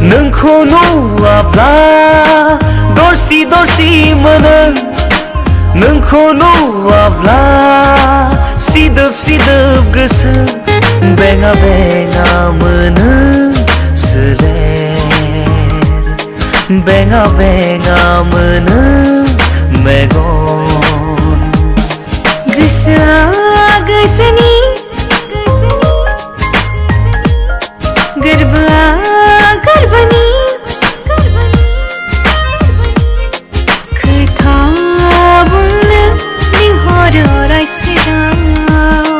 नोंखौ नुवाब्ला दरसि दरसि मोनो नोंखौ नुवाब्ला सिदोब सिदोब गोसो बेङा बेङा मोनो सोलेर बेङा बेङा मोनो मेगन गोसोआ गोसोनि गोरबोआ गोरबोनि खोथा बुंनो लिंहरो अराय सिगाङाव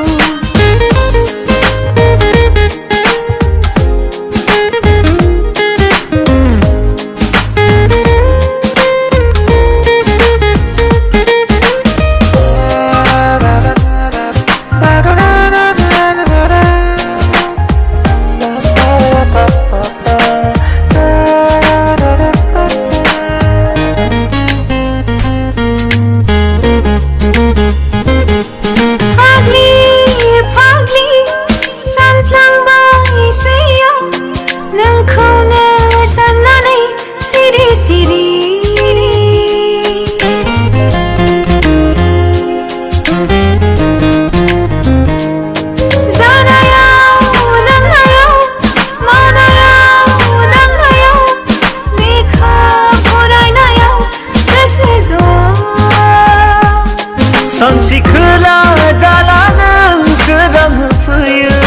सानसे खोला जाला नों सोरां होफैयो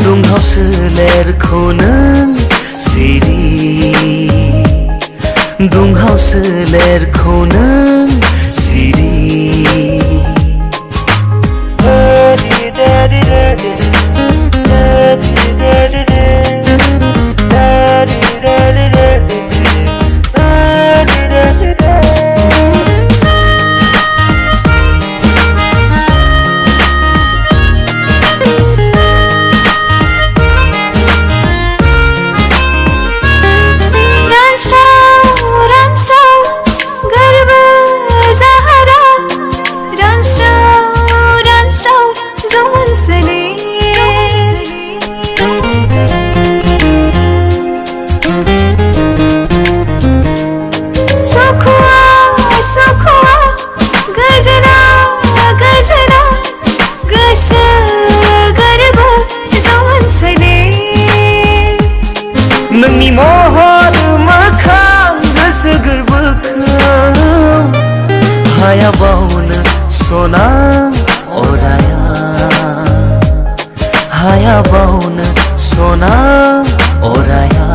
दुंहाव सोलेरखौ नों सिरि दुंहाव सोलेरखौ नों सिरि नोंनि महर मोखां गोसो गोरबोखौ हाया बावनो सना अराया हाया बावनो सना अराया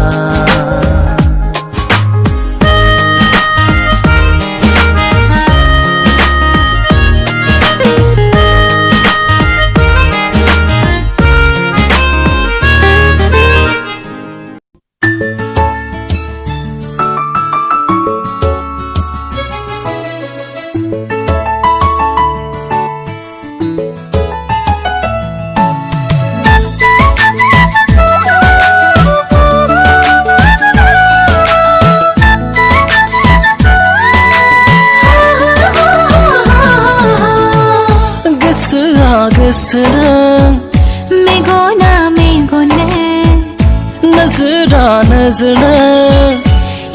नजरना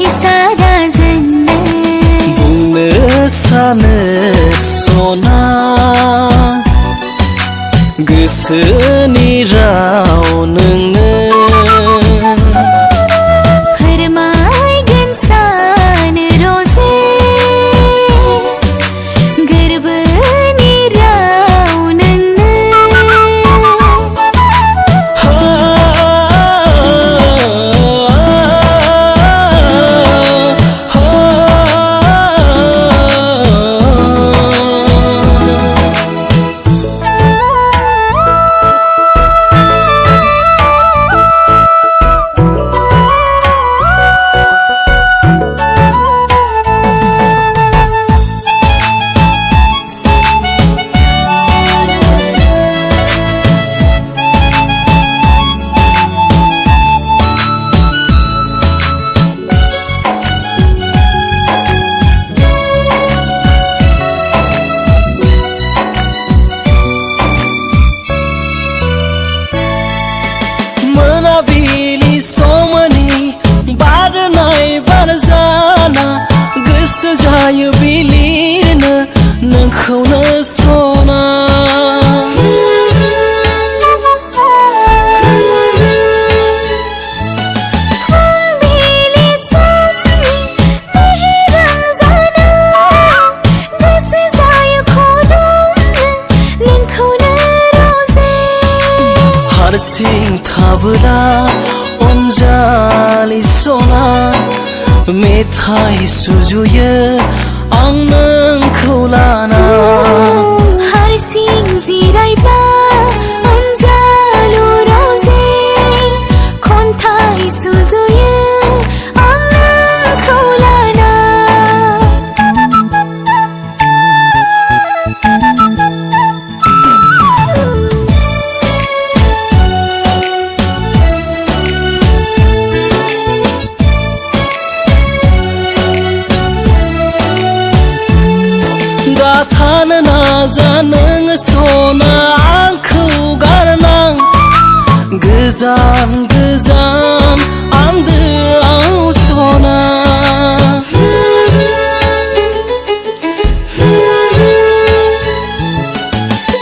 इसाराजोंनो बुंनो सानो सना गोसोनि राव नोंनो फोरमायगोन सानो रजे गोरबोनि राव नोंनो मोनाबिलि समनि बारनाय बारजाना गोसो जायो बिलिरनो नोंखौनो सना फुंबिलि समनि मिहिरां जाना गोसो जायो खुलुमनो नोंखौनो रजे हारसिं थाबोला अनजालि सना मेथाइ सुजुयो आं नोंखौ लाना हारसिं जिरायब्ला अनजालु रजे खन्थाइ सुजुयो आं नोंखौ लाना थानो नाजा नों सना आंखौ गारनां गोजान गोजान आन्दोआव सना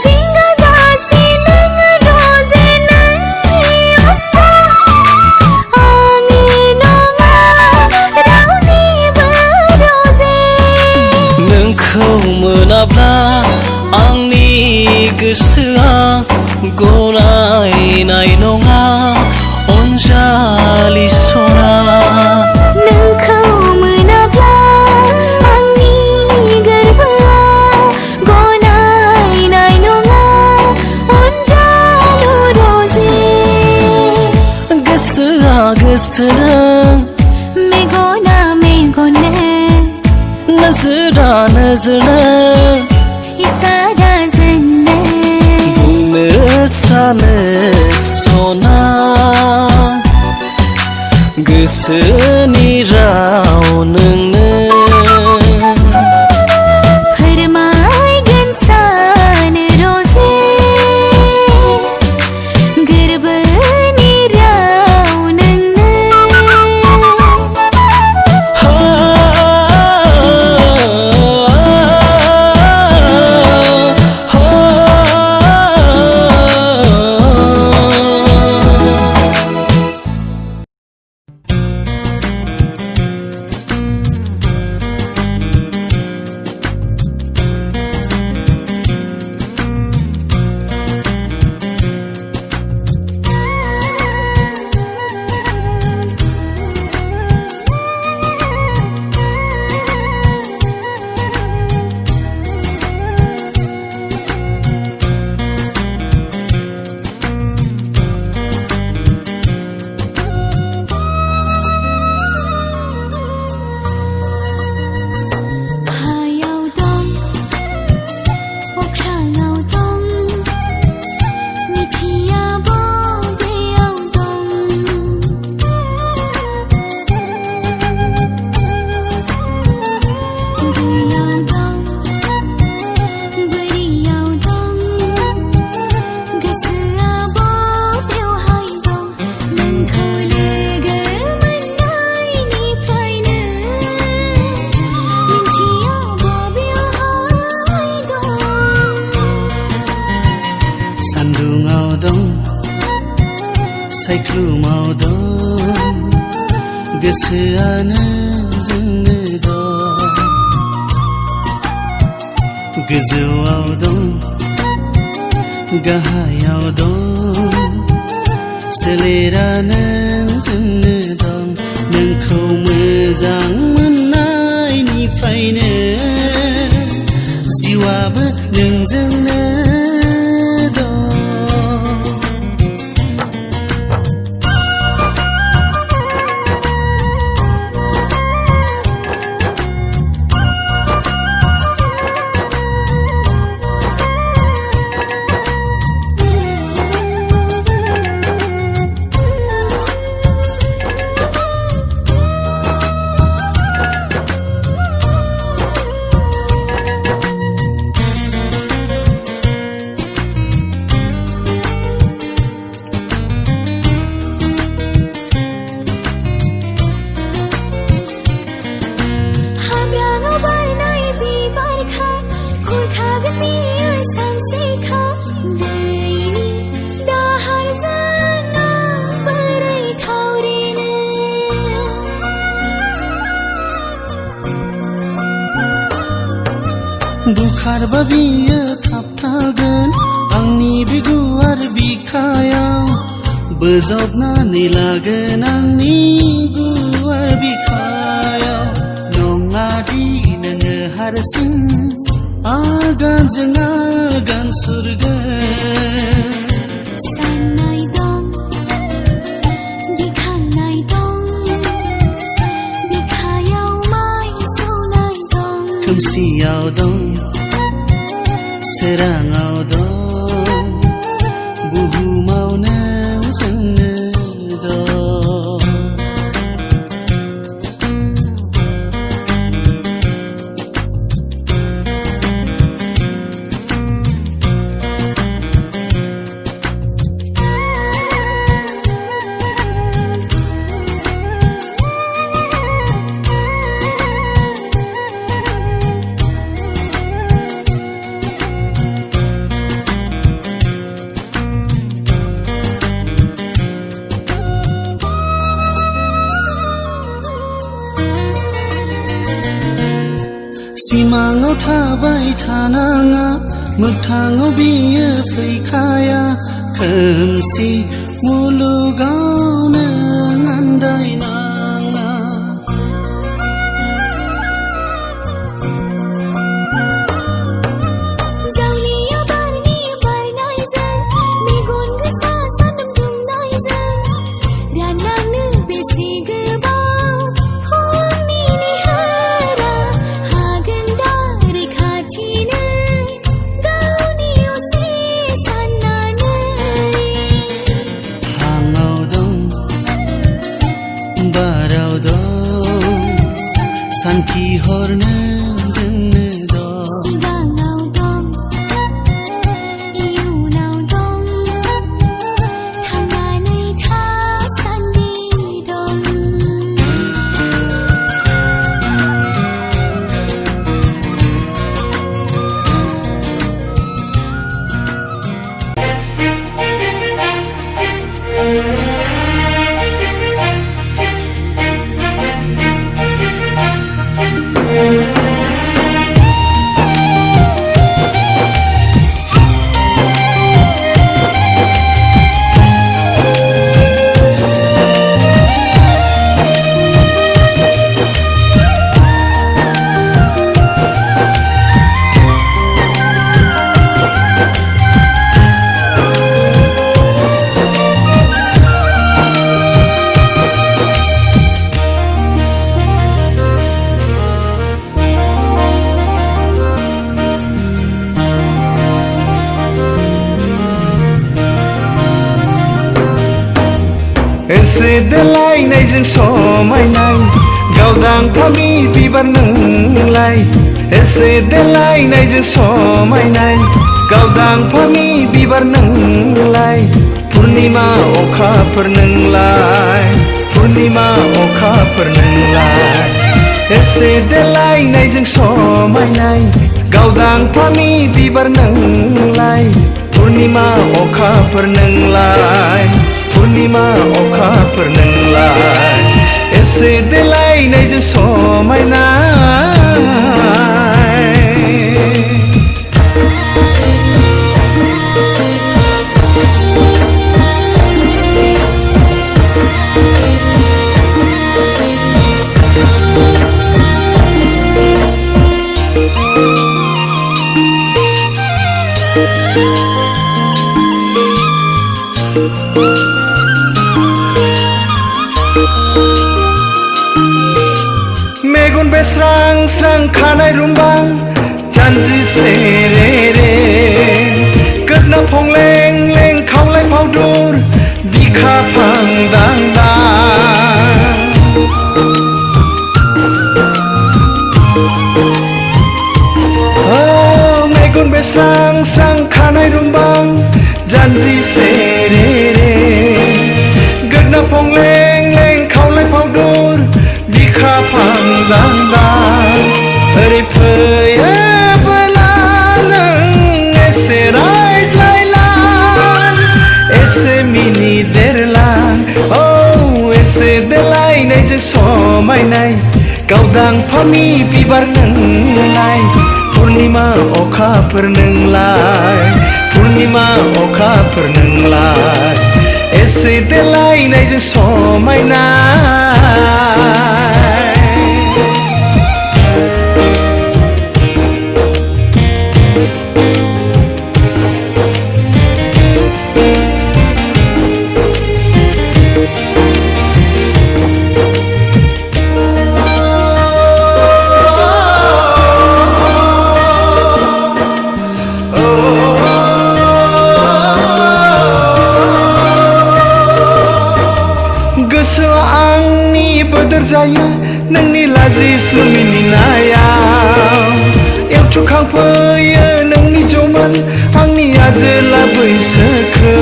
जिंगा दासि नोङो रजे नोंनि अनगा आङो नङा रावनिबो रजे नोंखौ मोनाब्ला आंनि गोसोआ गनायनाय नङा अनजालि सना नोंखौ मोनाब्ला आंनि गोरबोआ गनायनाय नङा अनजालु रजे गोसोआ गोसोनो मेगना मेगननो नजरा नजरनो इसाराजोंनो बुंनो सानो सना गोसोनि राव नोंनो फोरमायगोन सानो रजे गोरबोनि राव नोंनो जोंख्लुमाव दं गोसोआनो जोंनो दं गोजौआव दं गाहायाव दं सोलेरानो जोंनो दं नोंखौ मोजां मोननायनिफ्रायनो जिउआबो नोंजोंनो बुखारबा बियो थाबथागोन आंनि बे गुवार बिखायाव बोजबनानै लागोन आंनि गुवार बिखायाव नङादि नोङो हारसिं आगानजों आगान सुरगोन साननाय दं गिखांनाय दं बिखायाव माइ सौनाय दं खोमसियाव दं सोराङाव दं बुहुमावनो जोंनो दं सिमाङाव थाबाय थानाङा मोगथाङाव बियो फैखाया खोमसि मुलुगाव नों आन्दायनाङा जावलिया बारनि बारनायजों मेगन गोसा सान्दुं दुंनायजों रानलांनो बेसे गोबाव फुंनि निहोरा हागोन दा रैखाथिनो गावनि असे साननानै हाङाव दं बाराव दं सानखि हरनो जोंनो दं सिगाङाव दं इयुनाव दं थांनानै थासान्दि दं एसे देलायनायजों समायनाय गावदां फामि बिबार नोंलाय एसे देलायनायजों समायनाय गावदां फामि बिबार नोंलाय पूर्णिमा अखाफोर नोंलाय पूर्णिमा अखाफोर नोंलाय एसे देलायनायजों समायनाय गावदां फामि बिबार नोंलाय पूर्णिमा अखाफोर नोंलाय पुर्णिमा अखाफोर नोंलाय एसे देलायनायजों समायनाय मेगन बेस्रां स्रां खानाय रुंबां जानजि सेरेरे गोदना फंलें लें खावलाय फावदुर बिखा फांदां दां मेगन बेस्रां स्रां खानाय रुंबां जानजि सेरेरे गोदना फंलें लें खावलाय फावदुर बिखा फांदां दां ओरै फैयोबोला नों एसे रायज्लायलां एसे मिनिदेरलां औ एसे देलायनायजों समायनाय गावदां फामि बिबार नोंलाय पुर्णिमा अखाफोर नोंलाय पुर्णिमा अखाफोर नोंलाय एसे देलायनायजों समायनाय गोसोआ आंनि बोदोर जायो नोंनि लाजिस्लु मिनिनायाव एवथुखांफैयो नोंनि जौमोन आंनि आजोला बैसोखौ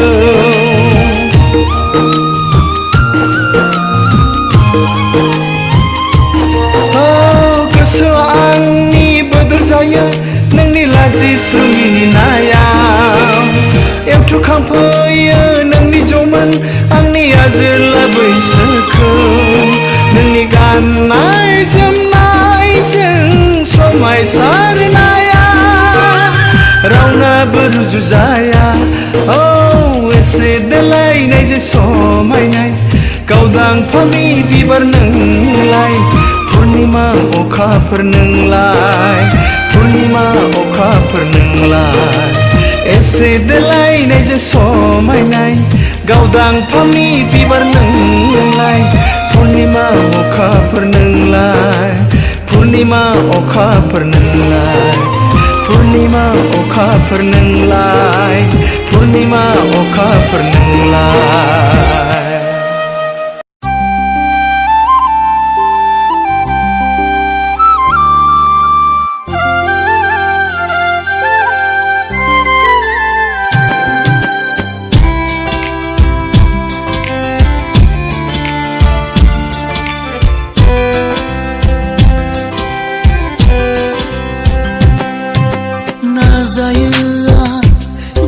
गोसोआ आंनि बोदोर जायो नोंनि लाजिस्लु मिनिनायाव एवथुखांफैयो नोंनि जौमोन आंनि आजोला बैसोखौ नोंनि गाननाय जोमनायजों समायसारनाया रावनाबो रुजुजाया औ एसे देलायनायजों समायनाय गावदां फामि बिबार नोंलाय पुर्णिमा अखाफोर नोंलाय पुर्णिमा अखाफोर नोंलाय एसे देलायनायजों समायनाय गावदां फामि बिबार नोंलाय पुर्णिमा अखाफोर नोंलाय पुर्णिमा अखाफोर नोंलाय पुर्णिमा अखाफोर नोंलाय पुर्णिमा अखाफोर नोंलाय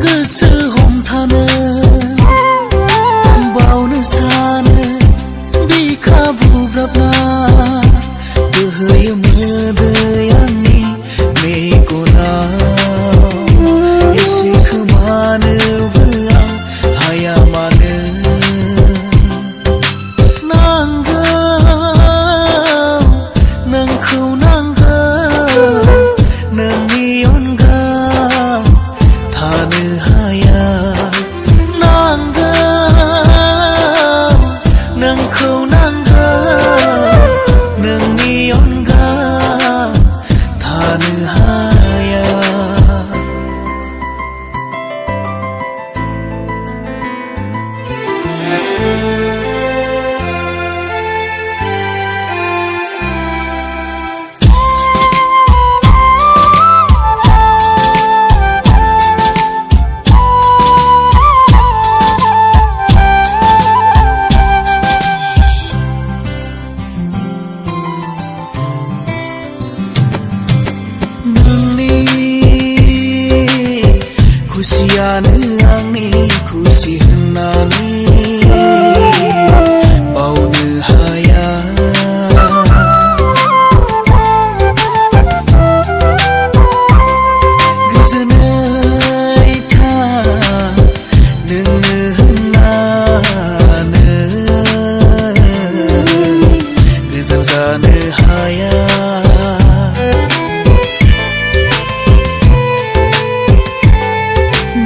गोसो हमथानो बावनो सानो बिखा बुब्राबना बोहैयो मोदै आंनि मेगनाव एसे खोमानोबो आं हाया मानो नांगौ नोंखौ नांगौ नोंनि अनगा थानो हाया नांगौ नोंखौ नांगौ नोंनि अनगा थानो हाया खुसियानो आंनि खुसि होननानै जानो हाया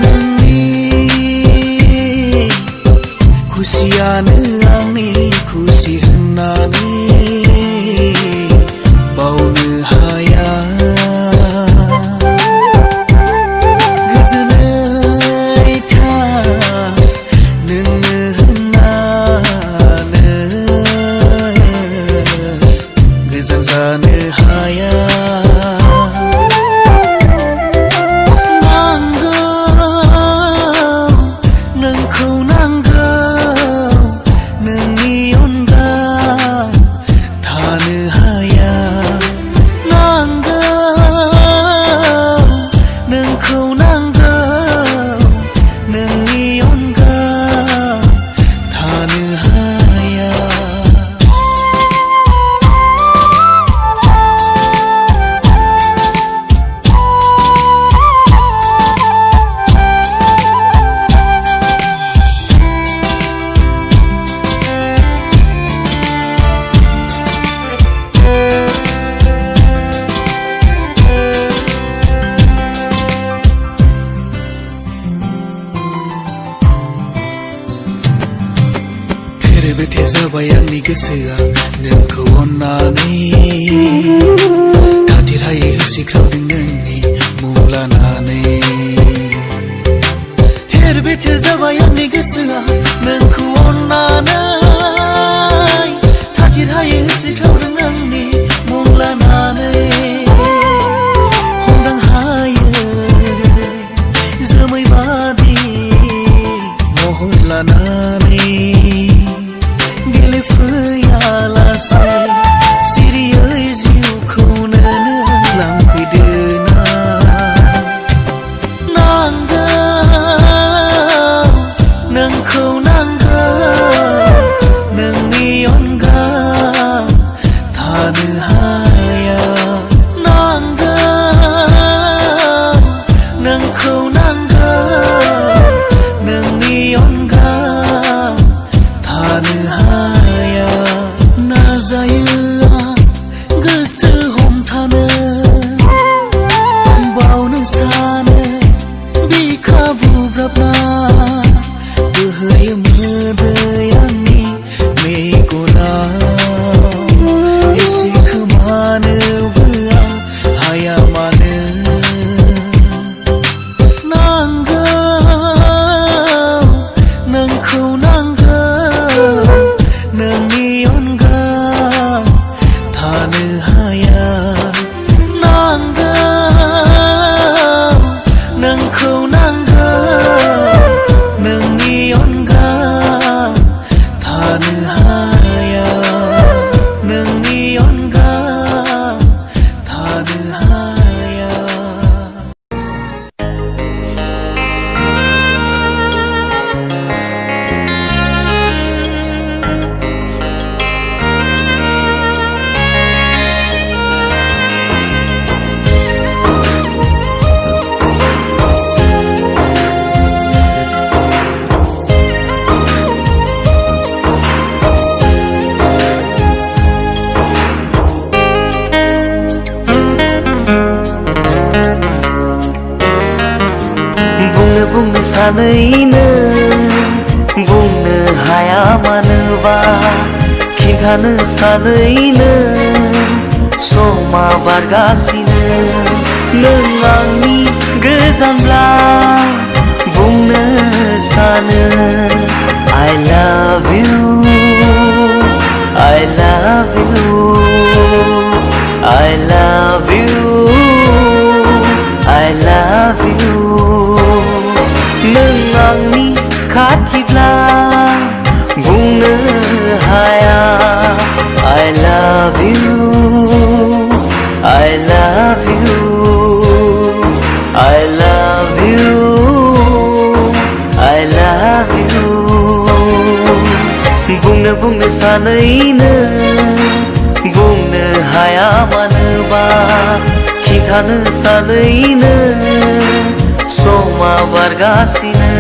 नोंनि खुसियानो आंनि खुसि होननानै बावनो हाया गोजोनै था नोंनो होननानै गोजान जानो हाया नांगौ नोंखौ नांगौ नोंनि अनगा थानो हाया नांगौ नोंखौ नांगौ नोंनि अनगा थानो हाया थेरे जाबाय आंनि गोसोआ नोंखौ अननानै थाथिरायै होसिख्रावदों नोंनि मुं लानानै थेर जाबाय आंनि गोसोआ नोंखौ अननानै थाथिरायै होसिख्रावदों नोंनि मुं लानानै हमदां हायो जोमै बादि महर लानानै गेलेफैयालासे सिरियै जिउखौनो नों लांफैदोना नांगौ नोंखौ नांगौ नोंनि अनगा थानो हाया नांगौ नोंखौ नांगौ नोंनि अनगा थानो हाया नाजायो गोसो हमथानो बावनो सानो बिखा बुब्राबना बोहैयो मोदै आंनि मेगनाव एसे खोमानोबो आं हाया मानो नांगौ नोंखौ नांगौ नोंनि अनगा थानो हाया नांगौ नोंखौ नांगौ नोंनि अनगा थानो हाया नोंनि अनगा थानो हाया बुंनो सानैनो बुंनो हाया मानोबा खिन्थानो सानैनो समा बारगासिनो नों आंनि गोजानब्ला बुंनो सानो I love you I love you I love you I love you नों आंनि खाथिब्ला बुंनो हाया I love you I love you I love you I love you बुंनो सानैनो बुंनो हाया मानोबा खिन्थानो सानैनो समा बारगासिनो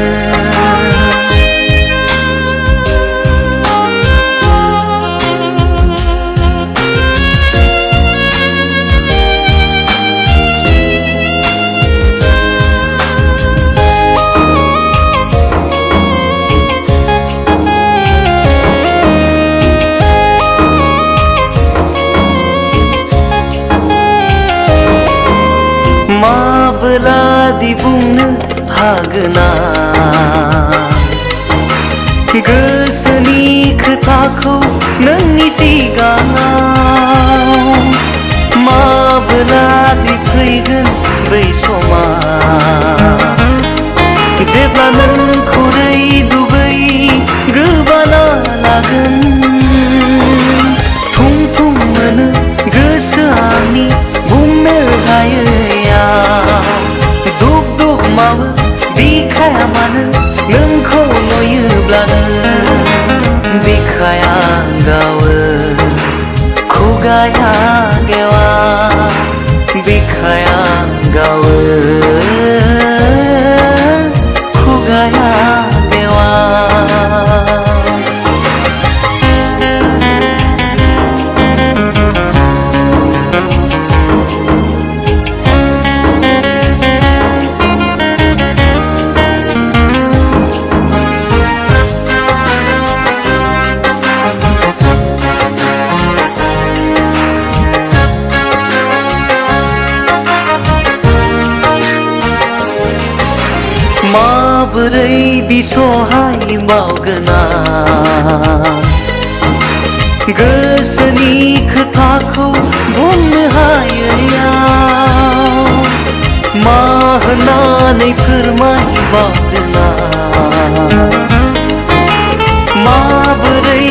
माबोलादि बुंनो हागोना गोसोनि खोथाखौ नोंनि सिगाङाव माबोलादि फैगोन बै समा जेब्ला नोंखौ दुबै गोबाना लागोन थुम थुम मोनो गोसो आंनि बुंनो हायैयाव दुब दुब मावो बिखाया मानो नोंखौ नुयोब्लानो बिखाया गावो खुगाया गेवा बिखाया गावो खुगाया गेवा माबोरै बिसहाय बावगोना गोसोनि खोथाखौ बुंनो हायैयाव मा होननानै फोरमायबावगोना माबोरै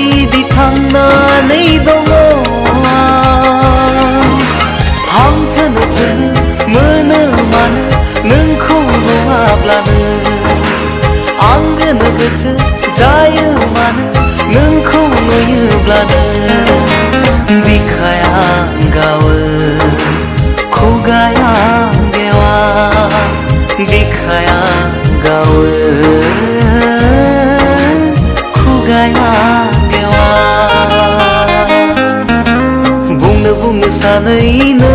थांनानै दङ हां थोनो थोनो मोनो मानो नोंखौ नुवाब्लानो आंगोनो गोथो जायो मानो नोंखौ नुयोब्लानो बिखाया गावो खुगाया गेवा बिखाया गावो खुगाया गेवा बुंनो सानैनो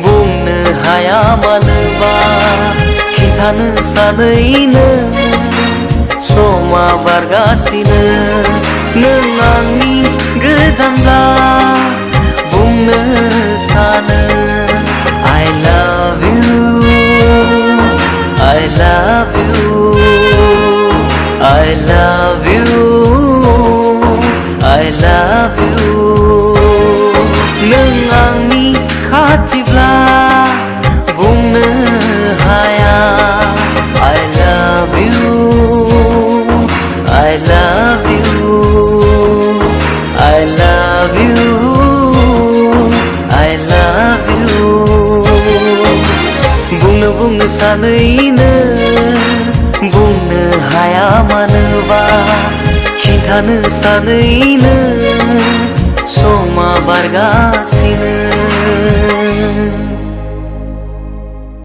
बुंनो हाया मानोबा खिन्थानो सानैनो समा बारगासिनो नों आंनि गोजानब्ला बुंनो सानो I love you I love you I love you I love you नों आंनि खाथिब्ला बुंनो हाया I love you I love you I love you I love you बुंनो सानैनो बुंनो हाया मानोबा खिन्थानो सानैनो समा बारगासिनो